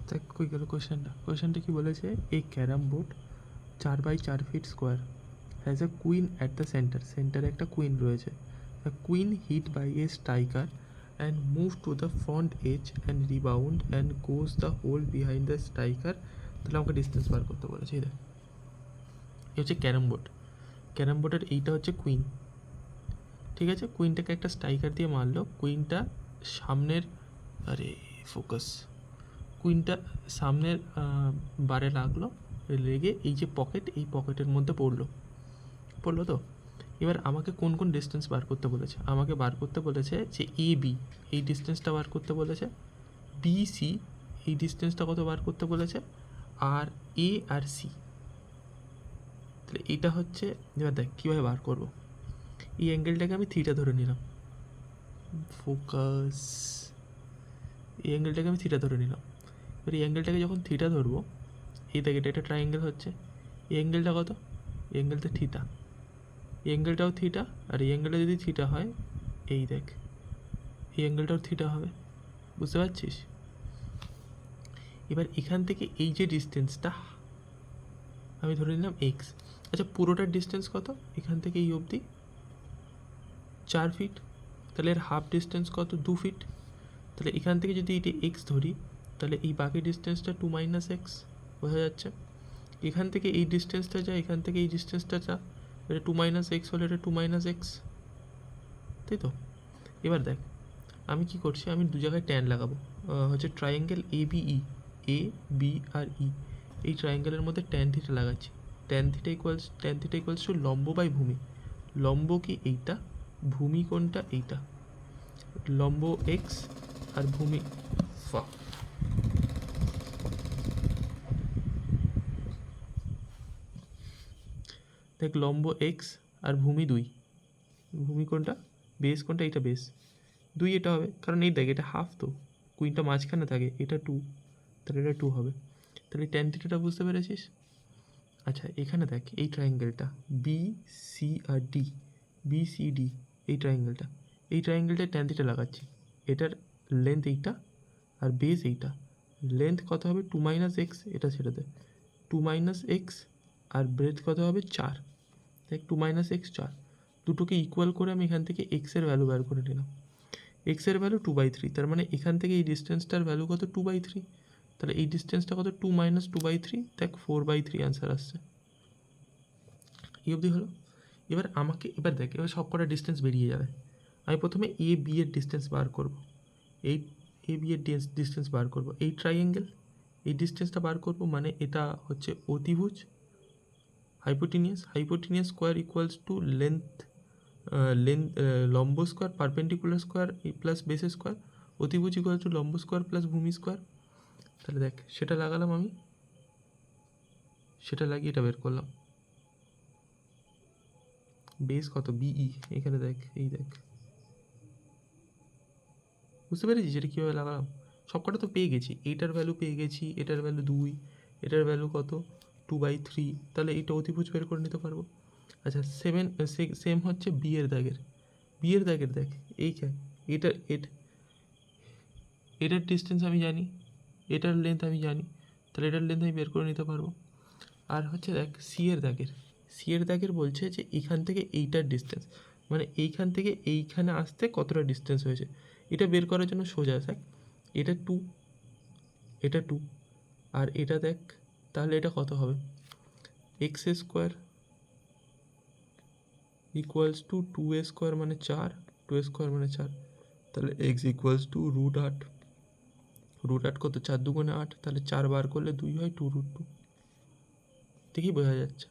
দেখ কই গেল কোয়েশ্চেনটা কি বলেছে, এই carrom board 4x4 feet square has a queen at the সেন্টারে একটা কুইন রয়েছে। The queen hit by a striker and move to the front edge and rebound and goes the hole behind the striker. তাহলে আমাকে distance বার করতে বলেছে। এই দেখ, এই হচ্ছে ক্যারাম বোর্ডের এইটা হচ্ছে কুইন, ঠিক আছে। কুইনটাকে একটা স্ট্রাইকার দিয়ে মারলো, কুইনটা সামনের, আরে ফোকাস, কুইনটা সামনের বারে লাগলো, লেগে এই যে পকেট, এই পকেটের মধ্যে পড়লো তো। এবার আমাকে কোন কোন ডিস্টেন্স বার করতে বলেছে, আমাকে বার করতে বলেছে যে এ বি এই ডিস্টেন্সটা বার করতে বলেছে, বি সি এই ডিস্টেন্সটা কত বার করতে বলেছে, আর এ আর সি। তাহলে এটা হচ্ছে, এবার দেখ কীভাবে বার করব। এই অ্যাঙ্গেলটাকে আমি থিটা ধরে নিলাম, ফোকাস, এই অ্যাঙ্গেলটাকে আমি থিটা ধরে নিলাম। এবার এই অ্যাঙ্গেলটাকে যখন থিটা ধরবো, এই দেখ এটা একটা ট্রাইঅ্যাঙ্গেল হচ্ছে, এই অ্যাঙ্গেলটা কত, এই অ্যাঙ্গেলটা থিটা, এই অ্যাঙ্গেলটাও থিটা, আর এই অ্যাঙ্গেলটা যদি থিটা হয়, এই দেখ এই অ্যাঙ্গেলটাও থিটা হবে, বুঝতে পারছিস। এবার এখান থেকে এই যে ডিস্টেন্সটা আমি ধরে নিলাম এক্স। আচ্ছা পুরোটার ডিস্টেন্স কত, এখান থেকে এই অবধি 4 ফিট, তাহলে এর হাফ ডিস্টেন্স কত, 2 ফিট। তাহলে এখান থেকে যদি এটি এক্স ধরি, তাহলে এই বাকি ডিস্টেন্সটা 2 - এক্স, বোঝা যাচ্ছে। এখান থেকে এই ডিস্টেন্সটা যা, এখান থেকে এই ডিস্টেন্সটা যা, এটা 2 - এক্স হলে এটা 2 - এক্স, তাই তো। এবার দেখ আমি কি করছি, আমি দু জায়গায় ট্যান লাগাবো, হচ্ছে triangle A B E, A B আর ই, এই ট্রাইঅ্যাঙ্গেলের মধ্যে ট্যান থিটা লাগাচ্ছি। ট্যান থিটা ইকুয়ালস টু লম্ব বাই ভূমি। লম্ব কি এইটা, ভূমি কোনটা এইটা, লম্ব এক্স আর ভূমি দেখ লম্ব এক্স আর ভূমি 2, ভূমি কোনটা, বেস কোনটা, এইটা বেস 2, এটা হবে, কারণ এই দেখ এটা হাফ তো, কুইনটা মাঝখানে থাকে, এটা 2, তাহলে এটা 2 হবে। তাহলে ট্যান থিটাটা বুঝতে পেরেছিস। আচ্ছা এখানে দেখ এই ট্রাইঅ্যাঙ্গেলটা বি সি আর ডি, বি সি ডি এই ট্রাইঅ্যাঙ্গেলটায় ট্যান থিটা লাগাচ্ছি। এটার লেন্থ এইটা আর বেস এইটা, লেন্থ কত হবে 2 - এক্স, এটা ছেড়ে দে, 2 - এক্স, আর ব্রেথ কত হবে 4, দেখ 2 - এক্স 4, দুটোকে ইকুয়াল করে আমি এখান থেকে এক্সের ভ্যালু বার করে নিলাম। এক্সের ভ্যালু 2/3, তার মানে এখান থেকে এই ডিস্টেন্সটার ভ্যালু কত 2/3, তাহলে এই ডিস্টেন্সটা কত 2 - 2/3, দেখ 4/3 অ্যান্সার আসছে। এই অবধি হলো। এবার দেখ এবার সব কটা ডিস্টেন্স বেরিয়ে যাবে। আমি প্রথমে এ বি এর ডিস্টেন্স বার করব, এই এ বি এর ডিস্টেন্স বার করব, এই ট্রাইঅ্যাঙ্গেল এই ডিস্টেন্সটা বার করব, মানে এটা হচ্ছে অতিভুজ, হাইপোটিনিয়াস স্কোয়ার ইকুয়ালস টু লেন্থ লম্ব square perpendicular square plus base square, অতিভুজ ইকুয়াল টু লম্ব স্কোয়ার প্লাস ভূমি স্কোয়ার। তাহলে দেখ সেটা লাগালাম আমি, সেটা লাগিয়ে এটা বের করলাম। বেস কত বিই, এখানে দেখ এই দেখ, বুঝতে পেরেছিস এটা কীভাবে লাগালাম। সবকটা তো পেয়ে গেছি, এইটার ভ্যালু পেয়ে গেছি, এটার ভ্যালু 2, এটার ভ্যালু কত 2/3, তাহলে এইটা অতিভুজ বের করে নিতে পারবো। আচ্ছা সেম হচ্ছে বি এর দাগের দেখ এইখানে, এটার ডিস্টেন্স আমি জানি, এটার লেন্থ আমি জানি, তাহলে এটার লেন্থ আমি বের করে নিতে পারবো। আর হচ্ছে দেখ সি এর দাগের বলছে যে এখান থেকে এইটার ডিস্টেন্স, মানে এইখান থেকে এইখানে আসতে কতটা ডিস্টেন্স হয়েছে, এটা বের করার জন্য সোজা দেখ, এটা 2, এটা 2, আর এটা দেখ, তাহলে এটা কত হবে, x square equals to 2a square মানে 4, 2a স্কোয়ার মানে 4, তাহলে এক্স ইকুয়ালস টু √8, √8 কত 4 × 2 = 8, তাহলে 4 বার করলে 2 হয়, 2√2, দেখি বোঝা যাচ্ছে।